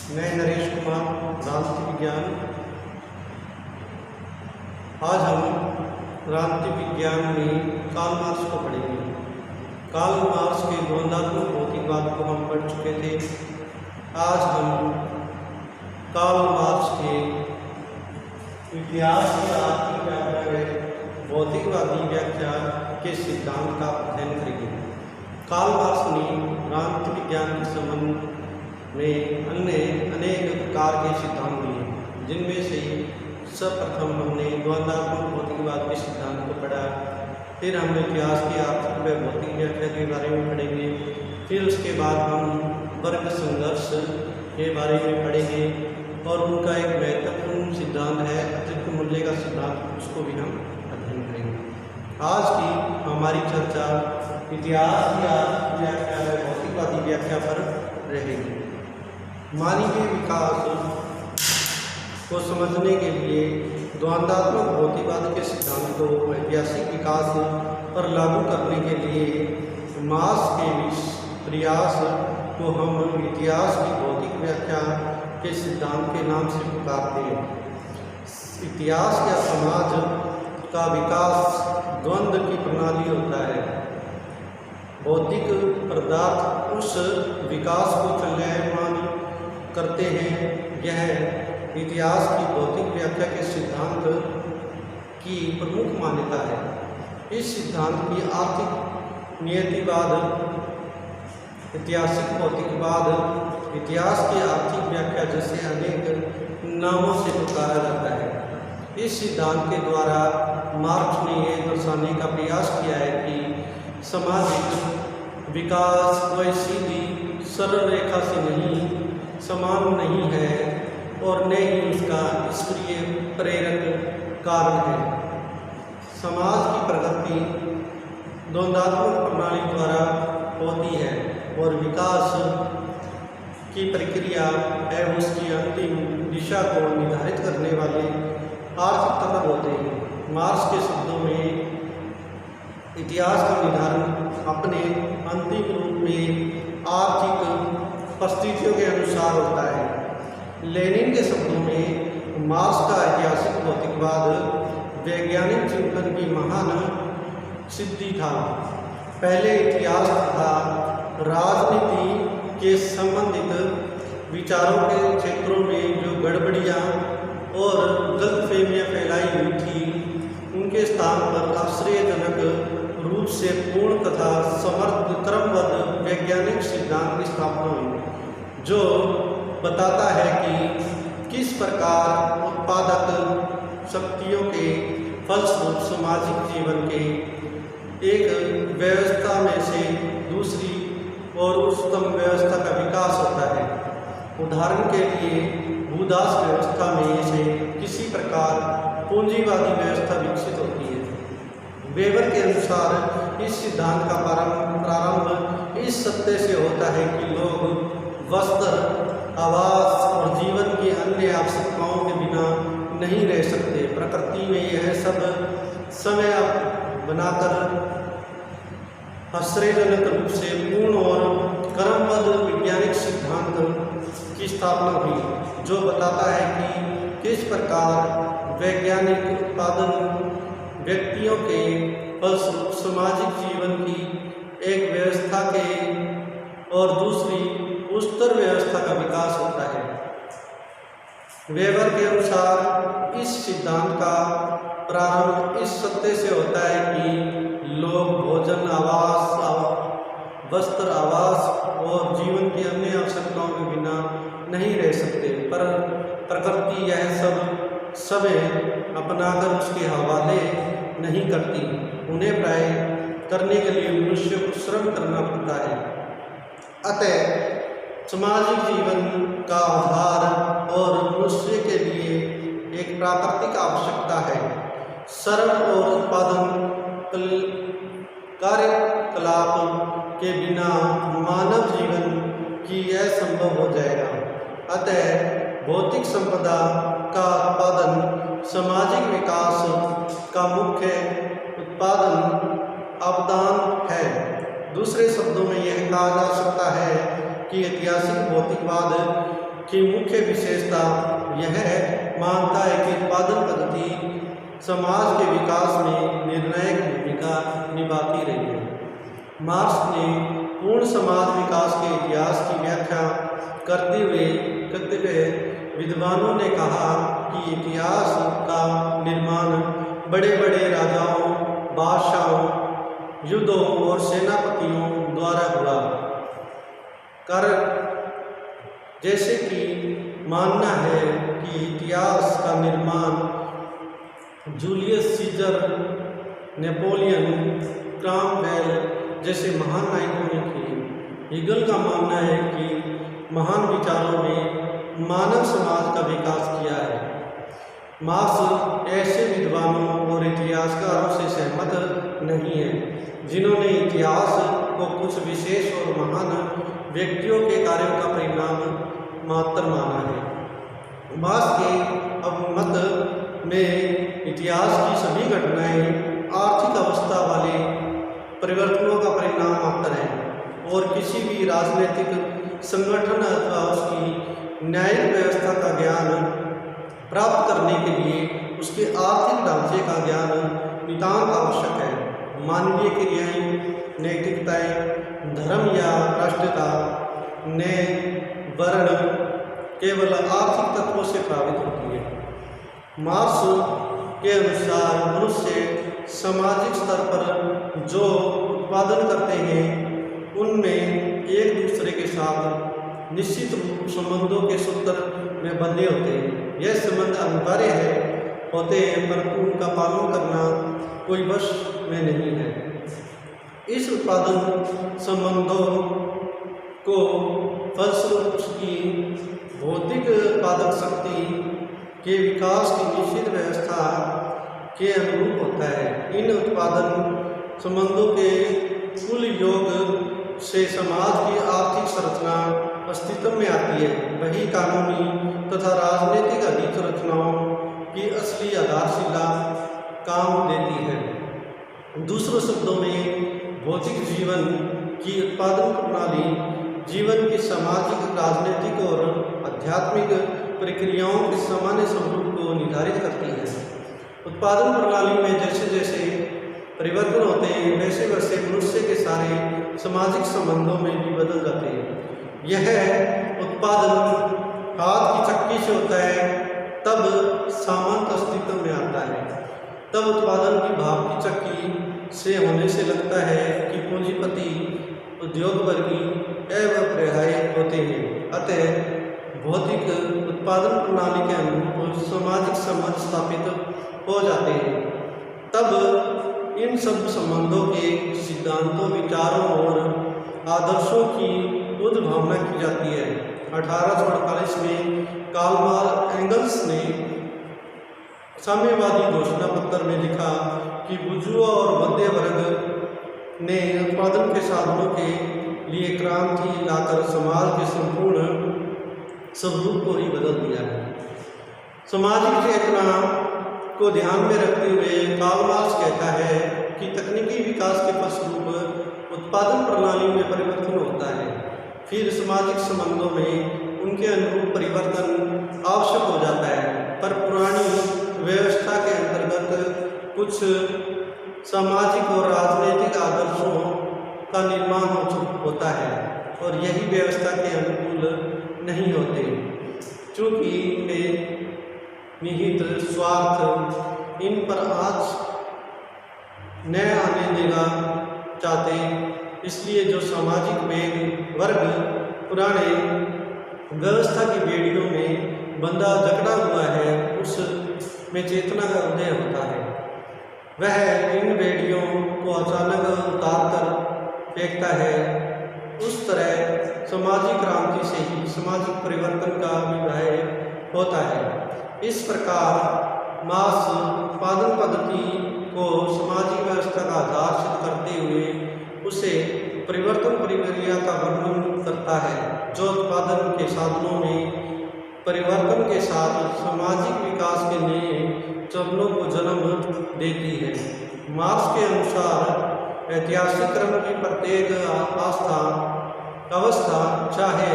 मैं नरेश कुमार, राजनीति विज्ञान। आज हम राजनीति विज्ञान में कार्ल मार्क्स को पढ़ेंगे। कार्ल मार्क्स के द्वंद्वात्मक भौतिकवाद को हम पढ़ चुके थे। आज हम कार्ल मार्क्स के इतिहास की आर्थिक व्याख्या में भौतिकवादी व्याख्या के सिद्धांत का अध्ययन करेंगे। कार्ल मार्क्स ने राजनीति विज्ञान के संबंध में अनेक प्रकार के सिद्धांत दिए, जिनमें से सर्वप्रथम हमने द्वंद्वात्मक भौतिकवाद के सिद्धांत को पढ़ा। फिर हम इतिहास की आर्थिक व भौतिक व्याख्या के बारे में पढ़ेंगे। फिर उसके बाद हम वर्ग संघर्ष के बारे में पढ़ेंगे और उनका एक महत्वपूर्ण सिद्धांत है अतिरिक्त मूल्य का सिद्धांत, उसको भी हम अध्ययन करेंगे। आज की हमारी चर्चा इतिहास की आर्थिक व्याख्या व भौतिकवादी व्याख्या पर रहेगी। मानवीय विकास को समझने के लिए द्वंद्वात्मक भौतिकवाद के सिद्धांत को ऐतिहासिक विकास पर लागू करने के लिए मार्क्स के प्रयास को हम इतिहास की भौतिक व्याख्या के सिद्धांत के नाम से पुकारते हैं। इतिहास या समाज का विकास द्वंद्व की प्रणाली होता है। भौतिक पदार्थ उस विकास को चलायमान करते हैं। यह इतिहास की भौतिक व्याख्या के सिद्धांत की प्रमुख मान्यता है। इस सिद्धांत की आर्थिक नियतिवाद, ऐतिहासिक भौतिकवाद, इतिहास की आर्थिक व्याख्या जैसे अनेक नामों से पुकारा जाता है। इस सिद्धांत के द्वारा मार्क्स ने यह दर्शाने का प्रयास किया है कि सामाजिक विकास कोई सीधी सरल रेखा से नहीं, समान नहीं है और न ही उसका निष्क्रिय प्रेरक कारण है। समाज की प्रगति द्वंद्वात्मक प्रणाली द्वारा होती है और विकास की प्रक्रिया एवं उसकी अंतिम दिशा को निर्धारित करने वाले आर्थिक तत्व होते हैं। मार्क्स के शब्दों में इतिहास का निर्धारण अपने अंतिम रूप में आर्थिक परिस्थितियों के अनुसार होता है। लेनिन के शब्दों में मार्क्स का ऐतिहासिक भौतिकवाद वैज्ञानिक चिंतन की महान सिद्धि था। पहले इतिहास तथा राजनीति के संबंधित विचारों के क्षेत्रों में जो गड़बड़ियाँ और गलतफहमियाँ फैलाई हुई थी, उनके स्थान पर आश्चर्यजनक रूप से पूर्ण तथा समर्थ क्रमबद्ध वैज्ञानिक सिद्धांत की स्थापना हुई, जो बताता है कि किस प्रकार उत्पादक शक्तियों के फलस्वरूप सामाजिक जीवन के एक व्यवस्था में से दूसरी और उच्चतम व्यवस्था का विकास होता है। उदाहरण के लिए भूदास व्यवस्था में से किसी प्रकार पूंजीवादी व्यवस्था विकसित होती है। वेबर के अनुसार इस सिद्धांत का प्रारंभ इस सत्य से होता है कि लोग वस्त्र, आवास और जीवन की अन्य आवश्यकताओं के बिना नहीं रह सकते। प्रकृति में यह सब समय बनाकर आश्चर्यजनक रूप से पूर्ण और क्रमबद्ध वैज्ञानिक सिद्धांत की स्थापना हुई, जो बताता है कि किस प्रकार वैज्ञानिक उत्पादन व्यक्तियों के फलस्वरूप सामाजिक जीवन की एक व्यवस्था के और दूसरी उच्चतर व्यवस्था का विकास होता है। वेबर के अनुसार इस सिद्धांत का प्रारंभ इस सत्य से होता है कि लोग भोजन, वस्त्र, आवास और जीवन की अन्य आवश्यकताओं के बिना नहीं रह सकते, पर प्रकृति यह सब समय अपनाकर उसके हवाले नहीं करती। उन्हें प्राय करने के लिए मनुष्य को श्रम करना पड़ता है। अतः सामाजिक जीवन का आधार और मनुष्य के लिए एक प्राकृतिक आवश्यकता है। श्रम और उत्पादन कार्यकलाप के बिना मानव जीवन की यह संभव हो जाएगा। अतः भौतिक संपदा का उत्पादन सामाजिक विकास का मुख्य उत्पादन अवदान है। दूसरे शब्दों में यह कहा जा सकता है कि ऐतिहासिक भौतिकवाद की मुख्य विशेषता यह मानता है कि उत्पादन पद्धति समाज के विकास में निर्णायक भूमिका निभाती रही है। मार्क्स ने पूर्ण समाज विकास के इतिहास की व्याख्या करते हुए विद्वानों ने कहा कि इतिहास का निर्माण बड़े बड़े राजाओं, बादशाहों, युद्धों और सेनापतियों द्वारा हुआ। जैसे कि मानना है कि इतिहास का निर्माण जूलियस सीजर, नेपोलियन, क्रॉमवेल जैसे महान नायकों ने किए। हीगल का मानना है कि महान विचारों ने मानव समाज का विकास किया है। मार्क्स ऐसे विद्वानों और इतिहासकारों से सहमत नहीं है जिन्होंने इतिहास को कुछ विशेष और महान व्यक्तियों के कार्यों का परिणाम मात्र माना है। मार्क्स के अवमत में इतिहास की सभी घटनाएं आर्थिक अवस्था वाले परिवर्तनों का परिणाम मात्र है और किसी भी राजनीतिक संगठन अथवा उसकी न्यायिक व्यवस्था का ज्ञान प्राप्त करने के लिए उसके आर्थिक ढांचे का ज्ञान नितांत आवश्यक है। मानवीय क्रियाएं, नैतिकताएं, धर्म या राष्ट्रीयता, न्याय, वर्ण केवल आर्थिक तत्वों से प्रभावित होती है। मार्क्स के अनुसार मनुष्य सामाजिक स्तर पर जो उत्पादन करते हैं उनमें एक दूसरे के साथ निश्चित संबंधों के सूत्र में बंधे होते हैं। यह संबंध अनिवार्य होते हैं परंतु उनका पालन करना कोई वश में नहीं है। इस उत्पादन संबंधों को फलस्वरूप उसकी भौतिक उत्पादक शक्ति के विकास की निश्चित व्यवस्था के अनुरूप होता है। इन उत्पादन संबंधों के कुल योग से समाज की आर्थिक संरचना अस्तित्व में आती है। वही कानूनी तथा राजनीतिक अधिसंरचनाओं की असली आधारशिला काम देती है। दूसरों शब्दों में भौतिक जीवन की उत्पादन प्रणाली जीवन की सामाजिक, राजनीतिक और आध्यात्मिक प्रक्रियाओं के सामान्य स्वरूप को निर्धारित करती है। उत्पादन प्रणाली में जैसे जैसे परिवर्तन होते हैं वैसे वैसे मनुष्य के सारे सामाजिक संबंधों में भी बदल जाते हैं। यह उत्पादन हाथ की चक्की से होता है तब सामंत अस्तित्व में आता है। तब उत्पादन की भाव की चक्की से होने से लगता है कि पूंजीपति, उद्योगवर्गी एवं अपरिहार्य होते हैं। अतः भौतिक उत्पादन प्रणाली के अनुरूप सामाजिक संबंध स्थापित हो जाते हैं। तब इन सब संबंधों के सिद्धांतों, विचारों और आदर्शों की उद्भावना की जाती है। 1848 में कार्ल एंगल्स ने साम्यवादी घोषणा पत्र में लिखा कि बुर्जुआ और मध्य वर्ग ने उत्पादन के साधनों के लिए क्रांति लाकर समाज के संपूर्ण स्वरूप को ही बदल दिया है। सामाजिक चेतना को ध्यान में रखते हुए कार्ल मार्क्स कहता है कि तकनीकी विकास के फलस्वरूप उत्पादन प्रणाली में परिवर्तन होता है। फिर सामाजिक संबंधों में उनके अनुरूप परिवर्तन आवश्यक हो जाता है, पर पुरानी व्यवस्था के अंतर्गत कुछ सामाजिक और राजनीतिक आदर्शों का निर्माण होता है और यही व्यवस्था के अनुकूल नहीं होते, क्योंकि वे निहित स्वार्थ इन पर आज न आने देना चाहते। इसलिए जो सामाजिक वर्ग पुराने व्यवस्था की बेड़ियों में बंधा जकड़ा हुआ है उसमें चेतना का उदय होता है। वह इन बेड़ियों को अचानक उतार कर फेंकता है। उस तरह सामाजिक क्रांति से ही सामाजिक परिवर्तन का विवाह होता है। इस प्रकार मार्क्स उत्पादन पद्धति को सामाजिक व्यवस्था का आधार सिद्ध करते हुए उसे परिवर्तन प्रक्रिया का वर्णन करता है जो उत्पादन के साधनों में परिवर्तन के साथ सामाजिक विकास के नए चरणों को जन्म देती है। मार्क्स के अनुसार ऐतिहासिक क्रम की प्रत्येक अवस्था चाहे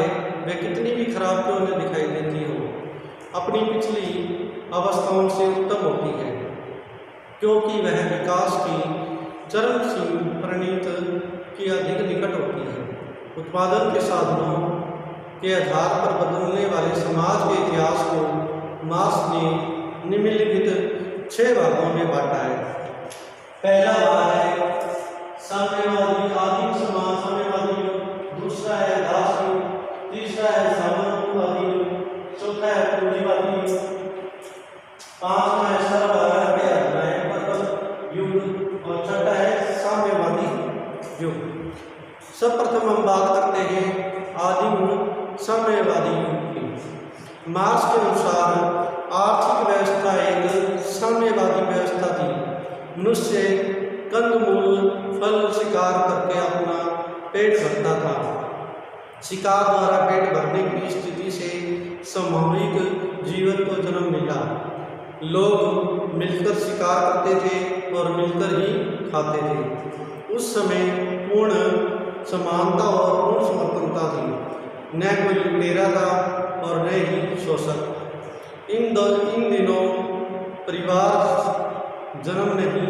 वे कितनी भी खराब क्यों न दिखाई देती हो, अपनी पिछली अवस्थाओं से उत्तम होती है, क्योंकि वह विकास की चरम परिणत की अधिक निकट होती है। उत्पादन के साधनों के आधार पर बदलने वाले समाज के इतिहास को मार्क्स ने निम्नलिखित 6 भागों में बांटा है। पहला भाग है साम्यवादी आदिम समाज साम्यवादी युग, दूसरा है दास युग, तीसरा है सामंतवादी युग, चौथा है पूंजीवादी युग, पांचवा है सर्वहारा के अध्याय पर युग और छठा है साम्यवादी युग। सर्वप्रथम हम बात करते हैं आदिम साम्यवादी युग की। मार्क्स के अनुसार आर्थिक व्यवस्था एक साम्यवादी व्यवस्था थी। मनुष्य कंदमूल फल शिकार करके अपना पेट भरता था। शिकार द्वारा पेट भरने की स्थिति से सामूहिक जीवन को जन्म मिला। लोग मिलकर शिकार करते थे और मिलकर ही खाते थे। उस समय पूर्ण समानता और पूर्ण समर्थनता थी, न कोई लुटेरा था और न ही शोषक। इन दिनों परिवार जन्म नहीं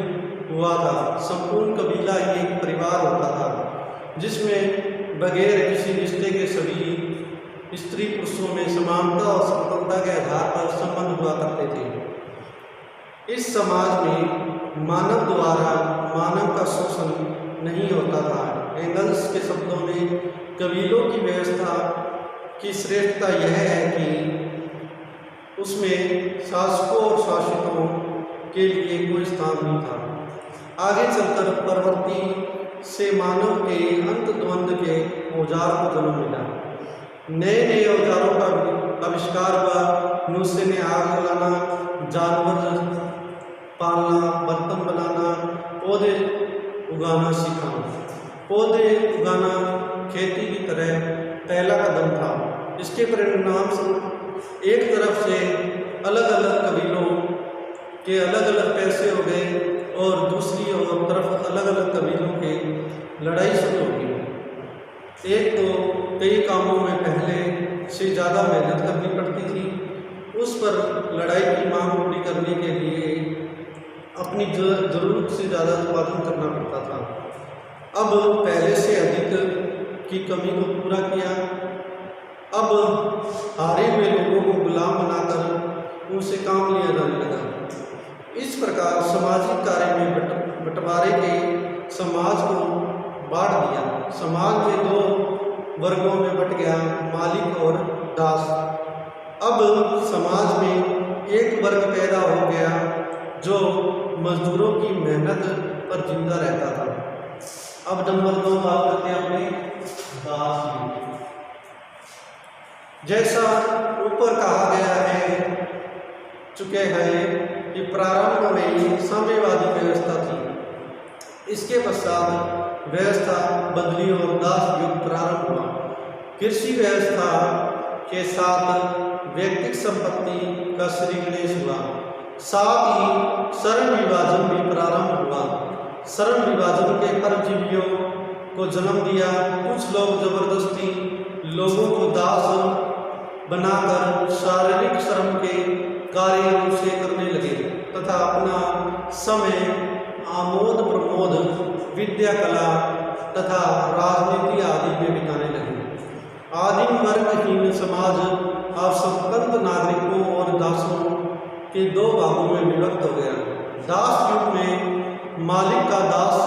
हुआ था, संपूर्ण कबीला ही एक परिवार होता था, जिसमें बगैर किसी रिश्ते के सभी स्त्री पुरुषों में समानता और स्वतंत्रता के आधार पर संबंध हुआ करते थे। इस समाज में मानव द्वारा मानव का शोषण नहीं होता था। एंगल्स के शब्दों में कबीलों की व्यवस्था की श्रेष्ठता यह है कि उसमें शासकों और शासितों के लिए कोई स्थान नहीं था। आगे चलकर प्रवृत्ति से मानव के अंत द्वंद्व के औजार को जन्म मिला। नए नए औजारों का आविष्कार हुआ। मनुष्य ने आग जलाना, जानवर पालना, बर्तन बनाना, पौधे उगाना सीखा। पौधे उगाना खेती की तरह पहला कदम था। इसके परिणाम स्वरूप एक तरफ से अलग अलग कबीलों के अलग अलग पैसे हो गए और दूसरी और तरफ अलग अलग कबीलों के लड़ाई शुरू हो गई। एक तो कई कामों में पहले से ज़्यादा मेहनत करनी पड़ती थी, उस पर लड़ाई की मांग पूरी करने के लिए अपनी ज़रूरत से ज़्यादा उत्पादन करना पड़ता था। अब पहले से अधिक की कमी को पूरा किया। अब हारे हुए लोगों को गुलाम बनाकर उनसे काम लिया जाने लगा। इस प्रकार सामाजिक कार्य में बंटवारे के समाज को बांट दिया। समाज में 2 वर्गों में बंट गया, मालिक और दास। अब समाज में एक वर्ग पैदा हो गया जो मजदूरों की मेहनत पर जिंदा रहता था। अब नंबर 2 बात करते हैं अपने दास की। जैसा ऊपर कहा गया है चुके हैं कि प्रारंभ में ही साम्यवादी व्यवस्था थी। इसके पश्चात व्यवस्था बदली और दास युग प्रारंभ हुआ। कृषि व्यवस्था के साथ व्यक्तिगत संपत्ति का श्रीगणेश हुआ। साथ ही श्रम विभाजन भी प्रारंभ हुआ। श्रम विभाजन के परजीवियों को जन्म दिया। कुछ लोग जबरदस्ती लोगों को दास बनाकर शारीरिक श्रम के कार्य रूप से करने लगे तथा अपना समय आमोद प्रमोद, विद्या, कला तथा राजनीति आदि में बिताने लगे। आदिम वर्गहीन समाज अब स्वतंत्र नागरिकों और दासों के 2 भागों में विभक्त हो गया। दास युग में मालिक का दास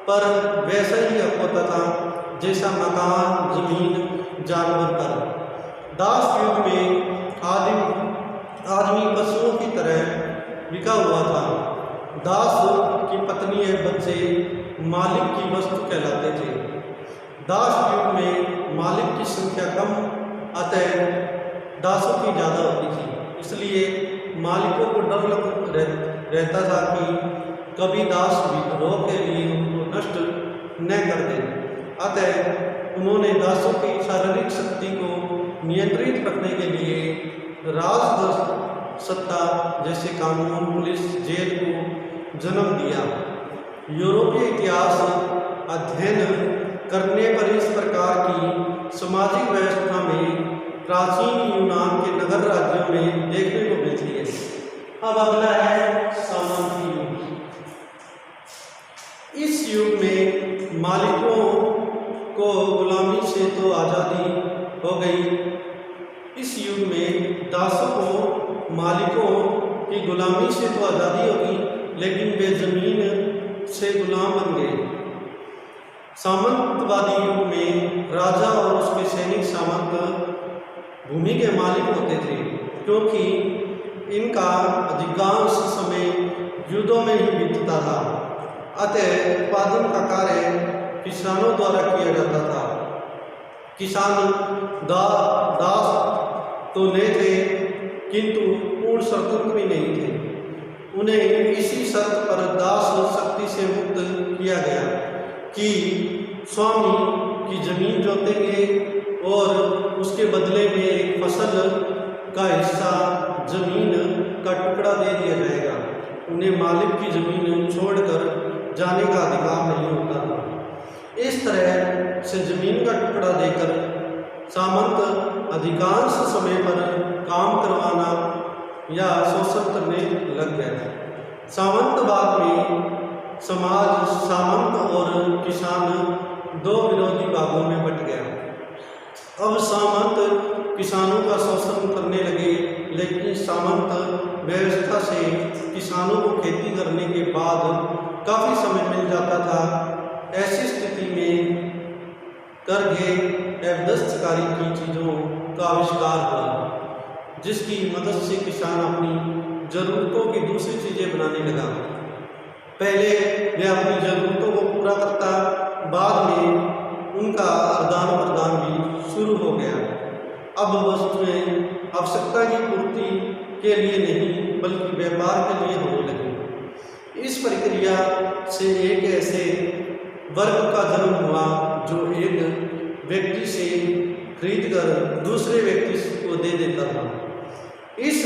पर वैसा ही हक होता था जैसा मकान, जमीन, जानवर पर। दास युग में आदमी पशुओं की तरह बिका हुआ था। दास की पत्नी या बच्चे मालिक की वस्तु कहलाते थे। दास युग में मालिक की संख्या कम, अतः दासों की ज़्यादा होती थी। इसलिए मालिकों को डर रहता था कि कभी दास विद्रोह के लिए उनको नष्ट न कर दें। अतः उन्होंने दासों की शारीरिक शक्ति को नियंत्रित रखने के लिए राज सत्ता जैसे कानून, पुलिस, जेल को जन्म दिया। यूरोपीय इतिहास अध्ययन करने पर इस प्रकार की सामाजिक व्यवस्था में प्राचीन यूनान के नगर राज्यों में देखने को मिलती है। अब अगला है सामंती युग। इस युग में मालिकों को गुलामी से तो आज़ादी हो गई। इस युग में दासों को मालिकों की गुलामी से तो आज़ादी होगी, लेकिन वे जमीन से गुलाम बन गए। सामंतवादी युग में राजा और उसके सैनिक सामंत भूमि के मालिक होते थे, क्योंकि इनका अधिकांश समय युद्धों में ही बीतता था। अतः उत्पादन का कार्य किसानों द्वारा किया जाता था। किसान दास तो नहीं थे, किंतु पूर्ण स्वतंत्र भी नहीं थे। उन्हें इसी शर्त पर दास शक्ति से मुक्त किया गया कि स्वामी की जमीन जोतेंगे और उसके बदले में एक फसल का हिस्सा जमीन का टुकड़ा दे दिया जाएगा। उन्हें मालिक की जमीन छोड़कर जाने का अधिकार नहीं होता था। इस तरह से जमीन का टुकड़ा देकर सामंत अधिकांश समय पर काम करवाना या शोषण करने लग गया। सामंतवाद में समाज सामंत और किसान दो विरोधी भागों में बट गया। अब सामंत किसानों का शोषण करने लगे, लेकिन सामंत व्यवस्था से किसानों को खेती करने के बाद काफ़ी समय मिल जाता था। ऐसी स्थिति में करघे एवं दस्तकारी की चीज़ों का आविष्कार हुआ, जिसकी मदद से किसान अपनी ज़रूरतों की दूसरी चीज़ें बनाने लगा। पहले वह अपनी ज़रूरतों को पूरा करता, बाद में उनका आदान प्रदान भी शुरू हो गया। अब वस्तुएं आवश्यकता की पूर्ति के लिए नहीं, बल्कि व्यापार के लिए होने लगी। इस प्रक्रिया से एक ऐसे वर्ग का जन्म हुआ जो एक व्यक्ति से खरीदकर दूसरे व्यक्ति को दे देता था। इस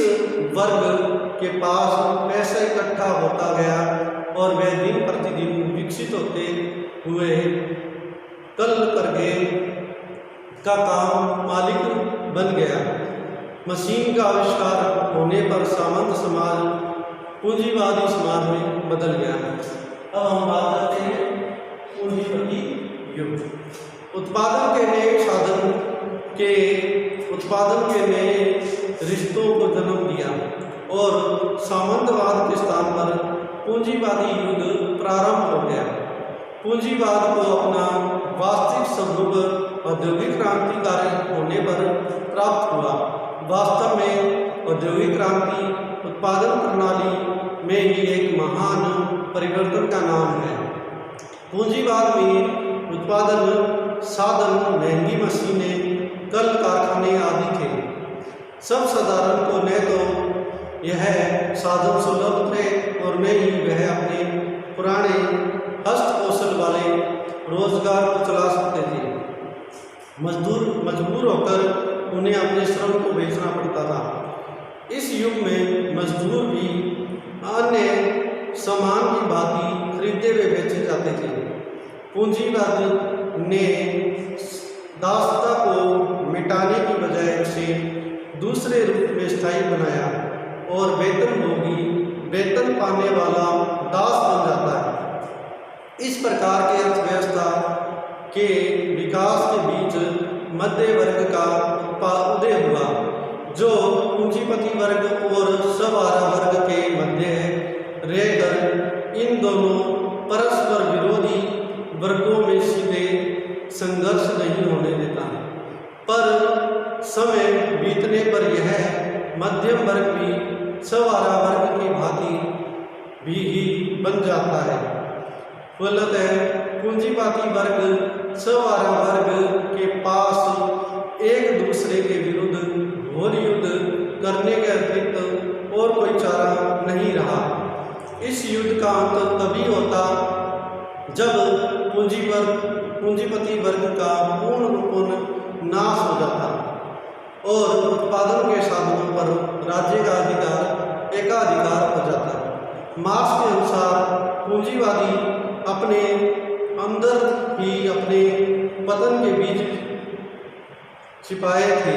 वर्ग के पास पैसा इकट्ठा होता गया और वह दिन प्रतिदिन विकसित होते हुए कल करघे का काम मालिक बन गया। मशीन का आविष्कार होने पर सामंत समाज पूंजीवादी समाज में बदल गया। अब हम बात करते हैं पूंजीपति युग। उत्पादन के नए साधन के उत्पादन के नए रिश्तों को जन्म दिया और सामंतवाद के स्थान पर पूंजीवादी युग प्रारंभ हो गया। पूंजीवाद को अपना वास्तविक स्वरूप औद्योगिक क्रांतिकारी होने पर प्राप्त हुआ। वास्तव में औद्योगिक क्रांति उत्पादन प्रणाली में ही एक महान परिवर्तन का नाम है। पूंजीवाद में उत्पादन साधन, महंगी मशीनें, कल कारखाने आदि थे। सब साधारण को न तो यह साधन सुलभ थे और न ही वह अपने पुराने हस्त कौशल वाले रोजगार को चला सकते थे। मजबूर होकर उन्हें अपने श्रम को बेचना पड़ता था। इस युग में मजदूर भी अन्य सामान की भांति खरीदे हुए बेचे जाते थे। पूंजीवाद ने दासता को मिटाने की बजाय उसे दूसरे रूप में स्थायी बनाया और वेतनभोगी वेतन पाने वाला दास बन जाता है। इस प्रकार के अर्थव्यवस्था के विकास के बीच मध्य वर्ग का उदय हुआ, जो पूंजीपति वर्ग और सवारा वर्ग के मध्य रहकर इन दोनों परस्पर विरोधी वर्गों में सीधे संघर्ष नहीं होने देता। पर समय बीतने पर यह मध्यम वर्ग भी सवारा वर्ग की भांति भी ही बन जाता है। फलतः पूंजीवादी वर्ग सवारा वर्ग के पास एक दूसरे के विरुद्ध घोर युद्ध करने के अतिरिक्त और कोई चारा नहीं रहा। इस युद्ध का अंत तभी होता जब पूंजीपति वर्ग का पूर्ण रूप नाश हो जाता और उत्पादन के साधनों पर राज्य का एकाधिकार हो जाता। मार्क्स के अनुसार पूंजीवादी अपने अंदर ही अपने पतन के बीज छिपाए थे।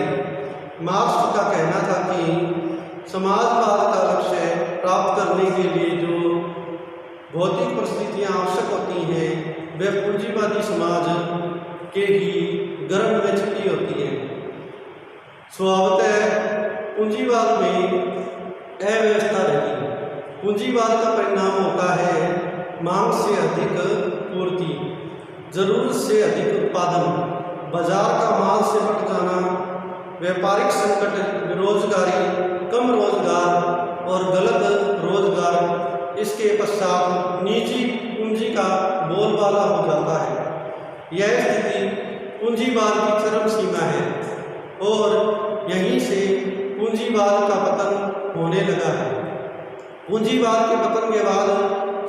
मार्क्स का कहना था कि समाजवाद का लक्ष्य प्राप्त करने के लिए जो भौतिक परिस्थितियाँ आवश्यक होती हैं वे पूंजीवादी समाज के ही गर्भ में छिपी होती हैं। स्वभावतः पूंजीवाद में अव्यवस्था रही। पूंजीवाद का परिणाम होता है मांग से अधिक पूर्ति, जरूरत से अधिक उत्पादन, बाजार का माल से बढ़ जाना, व्यापारिक संकट, बेरोजगारी, कम रोजगार और गलत रोजगार। इसके पश्चात निजी पूंजी का बोलबाला हो जाता है। यह स्थिति पूंजीवाद की चरम सीमा है और यहीं से पूंजीवाद का पतन होने लगा है। पूंजीवाद के पतन के बाद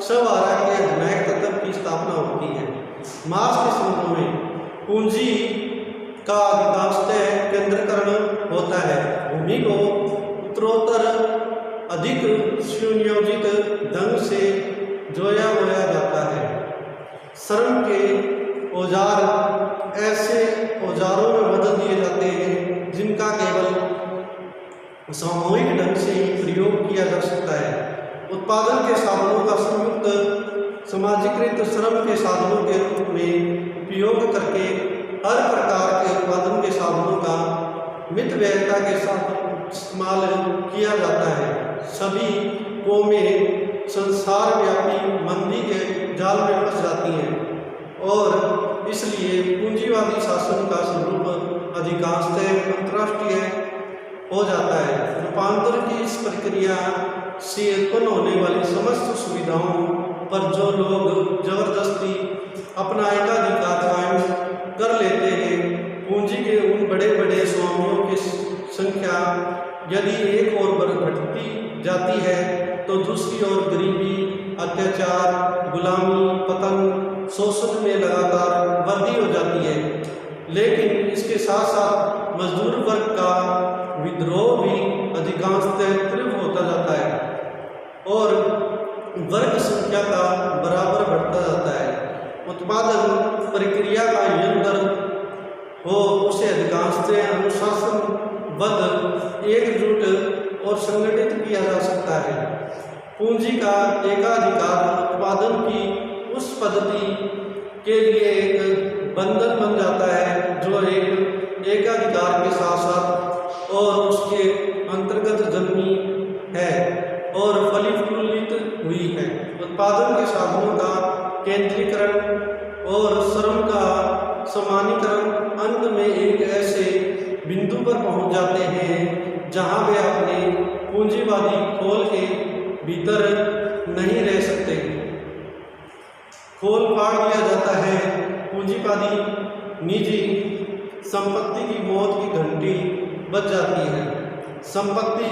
सवारा के अधिनायक तत्व की स्थापना होती है। मार्क्स के शब्दों में पूंजी का अधिकांशतः केंद्रीकरण होता है। भूमि को उत्तरोत्तर अधिक सुनियोजित ढंग से जोया बोया जाता है। श्रम के औजार ऐसे औजारों में बदल दिए जाते हैं जिनका केवल सामूहिक ढंग से ही प्रयोग किया जा सकता है। उत्पादन के साधनों का संयुक्त समाजीकृत श्रम के साधनों के रूप में उपयोग करके हर प्रकार के उत्पादन के साधनों का मितव्ययता के साथ इस्तेमाल किया जाता है। सभी कौमें संसार व्यापी मंदी के जाल में फंस जाती हैं और इसलिए पूंजीवादी शासन का स्वरूप अधिकांशतः अंतर्राष्ट्रीय हो जाता है। रूपांतर की इस प्रक्रिया से उत्पन्न होने वाली समस्त सुविधाओं पर जो लोग जबरदस्ती अपना एकाधिकार कायम कर लेते हैं, पूंजी के उन बड़े बड़े स्वामियों की संख्या यदि एक ओर बढ़ती जाती है तो दूसरी ओर गरीबी, अत्याचार, गुलामी, पतन, शोषण में लगातार वृद्धि हो जाती है। लेकिन इसके साथ साथ मजदूर वर्ग का विद्रोह भी अधिकांशतः तीव्र होता जाता है और वर्ग संख्या का बराबर बढ़ता जाता है। उत्पादन प्रक्रिया का यंत्र हो उसे अधिकांशतः अनुशासनबद्ध, एकजुट और संगठित किया जा सकता है। पूंजी का एकाधिकार उत्पादन की उस पद्धति के लिए एक बंधन बन जाता है जो एक एकाधिकार के साथ साथ और उसके अंतर्गत जन्मी है और फली फूलित हुई है। उत्पादन के साधनों का केंद्रीकरण और श्रम का समानीकरण अंत में एक ऐसे बिंदु पर पहुंच जाते हैं जहां वे अपने पूंजीवादी खोल के भीतर नहीं रह सकते। खोल फाड़ दिया जाता है। पूंजीवादी निजी संपत्ति की मौत की घंटी बज जाती है। संपत्ति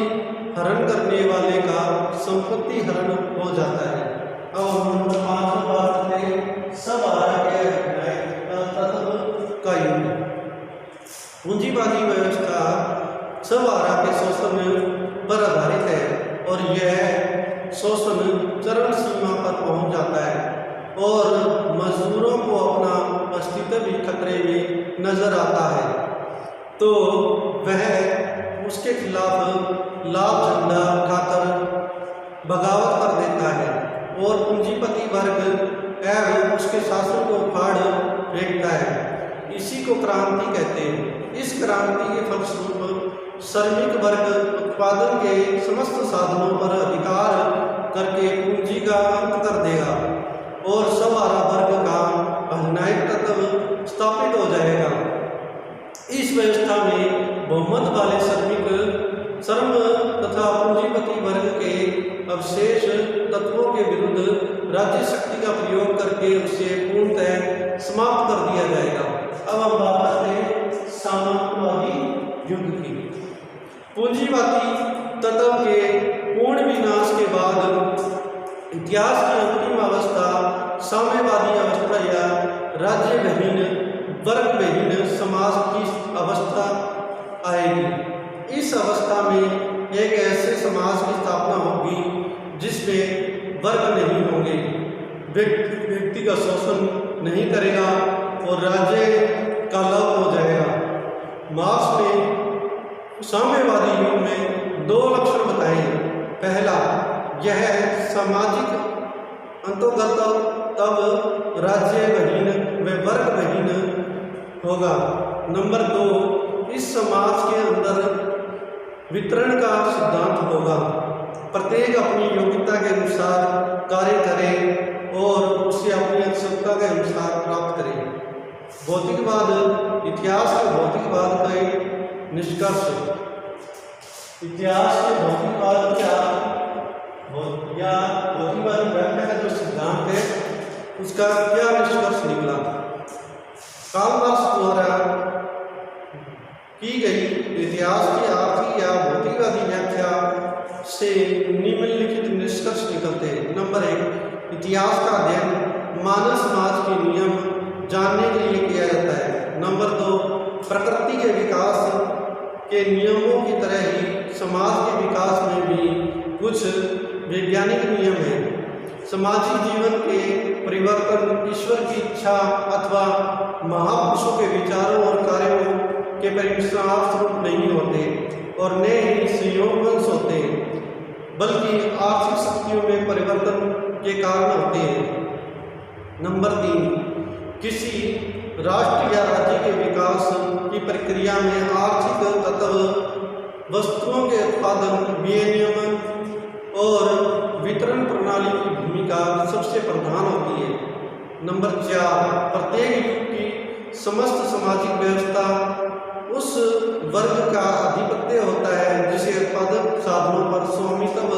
हरण करने वाले का संपत्ति हरण हो जाता है। अब हम सब का युग। पूंजीवादी व्यवस्था सवारा के शोषण पर आधारित है और यह शोषण चरम सीमा पर पहुंच जाता है और मजदूरों को अपना अस्तित्व भी खतरे में नजर आता है तो वह उसके खिलाफ लाभ झंडा उठाकर बगावत कर देता है और पूंजीपति वर्ग एवं उसके शासन को फाड़ फेंकता है। इसी को क्रांति कहते हैं। इस क्रांति के फलस्वरूप श्रमिक वर्ग उत्पादन के समस्त साधनों पर अधिकार करके पूंजी का अंत कर देगा और सवारा वर्ग का अधिनायक तत्व स्थापित हो जाएगा। इस व्यवस्था में बहुमत वाले श्रम तथा पूंजीपति वर्ग के अवशेष तत्वों के विरुद्ध राज्य शक्ति का प्रयोग करके उसे पूर्णतः समाप्त कर दिया जाएगा। अब हम बात करते हैं साम्यवादी युग की। पूंजीवादी तत्व के पूर्ण विनाश के बाद इतिहास की अंतिम अवस्था साम्यवादी अवस्था या राज्य विहीन, वर्ग विहीन समाज की अवस्था आएगी। इस अवस्था में एक ऐसे समाज की स्थापना होगी जिसमें वर्ग नहीं होंगे, व्यक्ति का शोषण नहीं करेगा और राज्य का लाभ हो जाएगा। मार्क्स ने साम्यवादी युग में 2 लक्षण बताए। पहला, यह सामाजिक अंतोगत तब राज्यविहीन व वर्गविहीन होगा। नंबर 2, इस समाज के अंदर वितरण का सिद्धांत होगा। प्रत्येक अपनी योग्यता के अनुसार कार्य करे और उसे अपनी आवश्यकता के अनुसार प्राप्त करे। भौतिकवाद, इतिहास के भौतिकवाद का एक निष्कर्ष। इतिहास के भौतिकवाद या भौतिकवाद व्याख्या का जो सिद्धांत है उसका क्या निष्कर्ष निकला? कार्ल मार्क्स द्वारा की गई इतिहास की आर्थिक या भौतिकवादी व्याख्या से निम्नलिखित निष्कर्ष निकलते हैं। नंबर 1, इतिहास का अध्ययन मानव समाज के नियम जानने के लिए किया जाता है। नंबर 2, प्रकृति के विकास के नियमों की तरह ही समाज के विकास में भी कुछ वैज्ञानिक नियम हैं। सामाजिक जीवन के परिवर्तन ईश्वर की इच्छा अथवा महापुरुषों के विचारों और कार्यों के परिणामस्वरूप नहीं होते और न ही संयोगवश होते, बल्कि आर्थिक शक्तियों में परिवर्तन के कारण होते हैं। नंबर 3, किसी राष्ट्र या राज्य के विकास की प्रक्रिया में आर्थिक तत्व वस्तुओं के उत्पादन, विनिमय और वितरण प्रणाली की भूमिका सबसे प्रधान होती है। नंबर 4, प्रत्येक युग की समस्त सामाजिक व्यवस्था उस वर्ग का आधिपत्य होता है जिसे उत्पादक साधनों पर स्वामित्व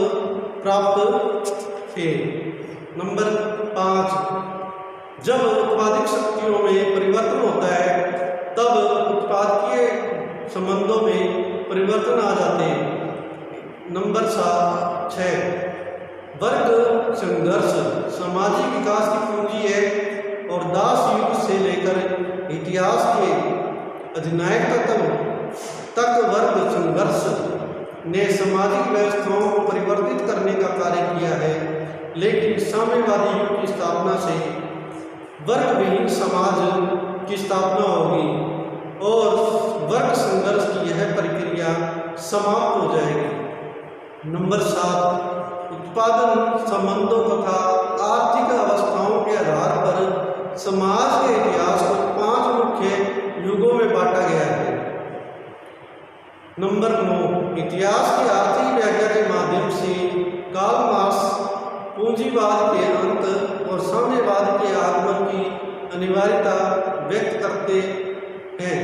प्राप्त है। नंबर 5, जब उत्पादक शक्तियों में परिवर्तन होता है तब उत्पादकीय संबंधों में परिवर्तन आ जाते हैं। नंबर 6, वर्ग संघर्ष सामाजिक विकास की कुंजी है और दास युग से लेकर इतिहास के अधिनायक तक वर्ग संघर्ष ने सामाजिक व्यवस्थाओं को परिवर्तित करने का कार्य किया है। लेकिन साम्यवादी युग की स्थापना से वर्गविहीन समाज की स्थापना होगी और वर्ग संघर्ष की यह प्रक्रिया समाप्त हो जाएगी। नंबर 7, उत्पादन संबंधों तथा आर्थिक अवस्थाओं के आधार पर समाज के इतिहास को 5 मुख्य युगों में बांटा गया है। नंबर 9, इतिहास की आर्थिक व्याख्या के माध्यम से कार्ल मार्क्स पूंजीवाद के अंत और साम्यवाद के आगमन की अनिवार्यता व्यक्त करते हैं।